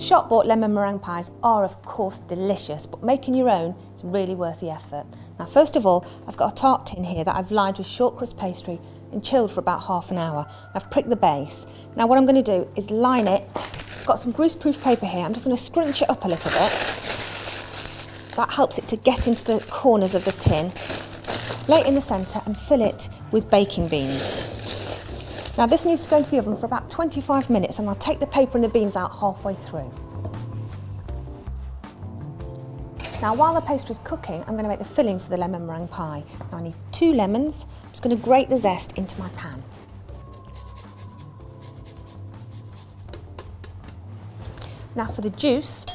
Shop-bought lemon meringue pies are of course delicious, but making your own is really worth the effort. Now first of all, I've got a tart tin here that I've lined with short crust pastry and chilled for about half an hour. I've pricked the base. Now what I'm going to do is line it. I've got some greaseproof paper here. I'm just going to scrunch it up a little bit. That helps it to get into the corners of the tin. Lay it in the centre and fill it with baking beans. Now this needs to go into the oven for about 25 minutes, and I'll take the paper and the beans out halfway through. Now while the pastry is cooking, I'm going to make the filling for the lemon meringue pie. Now I need 2 lemons. I'm just going to grate the zest into my pan. Now for the juice,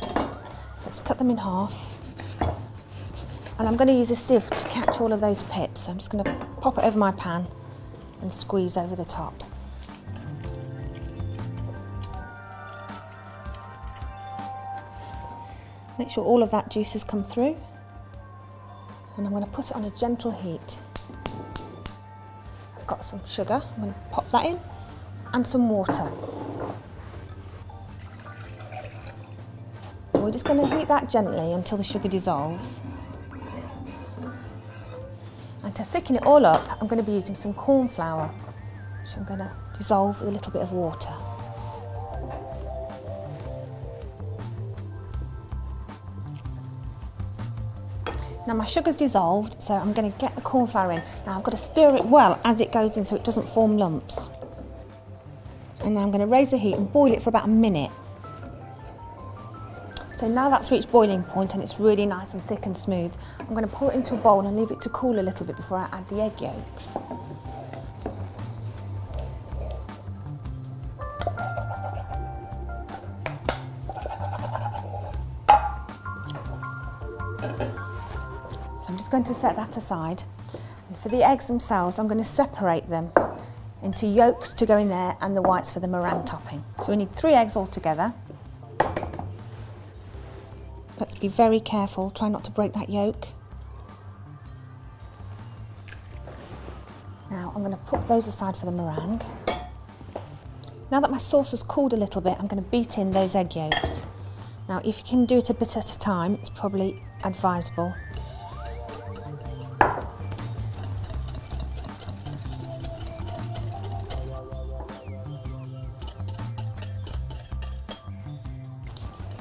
let's cut them in half. And I'm going to use a sieve to catch all of those pips. So I'm just going to pop it over my pan and squeeze over the top. Make sure all of that juice has come through. And I'm going to put it on a gentle heat. I've got some sugar, I'm going to pop that in, and some water. We're just going to heat that gently until the sugar dissolves. And to thicken it all up, I'm going to be using some corn flour, which I'm going to dissolve with a little bit of water. Now my sugar's dissolved, so I'm going to get the corn flour in. Now I've got to stir it well as it goes in so it doesn't form lumps. And now I'm going to raise the heat and boil it for about a minute. So now that's reached boiling point and it's really nice and thick and smooth, I'm going to pour it into a bowl and leave it to cool a little bit before I add the egg yolks. So I'm just going to set that aside. And for the eggs themselves, I'm going to separate them into yolks to go in there and the whites for the meringue topping. So we need 3 eggs altogether. Let's be very careful, try not to break that yolk. Now I'm going to put those aside for the meringue. Now that my sauce has cooled a little bit, I'm going to beat in those egg yolks. Now if you can do it a bit at a time, it's probably advisable.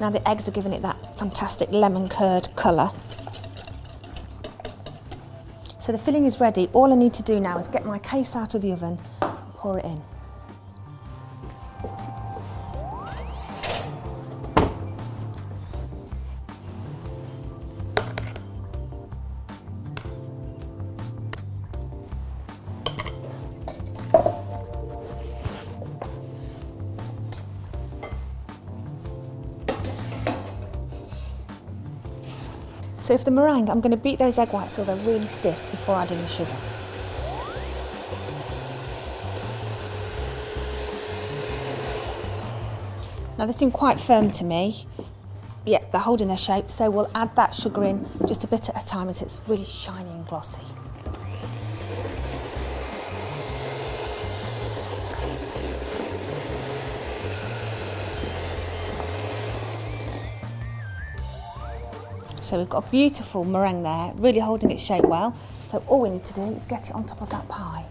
Now the eggs are giving it that fantastic lemon curd colour. So the filling is ready. All I need to do now is get my case out of the oven and pour it in. So for the meringue, I'm going to beat those egg whites so they're really stiff before adding the sugar. Now they seem quite firm to me. Yeah, they're holding their shape, so we'll add that sugar in just a bit at a time until it's really shiny and glossy. So we've got a beautiful meringue there, really holding its shape well. So all we need to do is get it on top of that pie.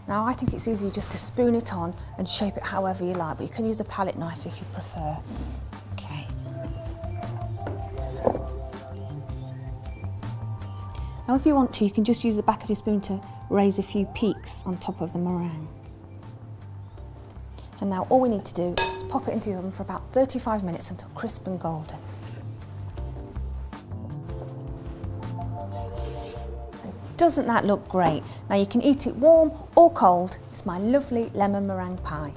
Now I think it's easy just to spoon it on and shape it however you like, but you can use a palette knife if you prefer. Okay. Now if you want to, you can just use the back of your spoon to raise a few peaks on top of the meringue. And now all we need to do is pop it into the oven for about 35 minutes until crisp and golden. And doesn't that look great? Now you can eat it warm or cold. It's my lovely lemon meringue pie.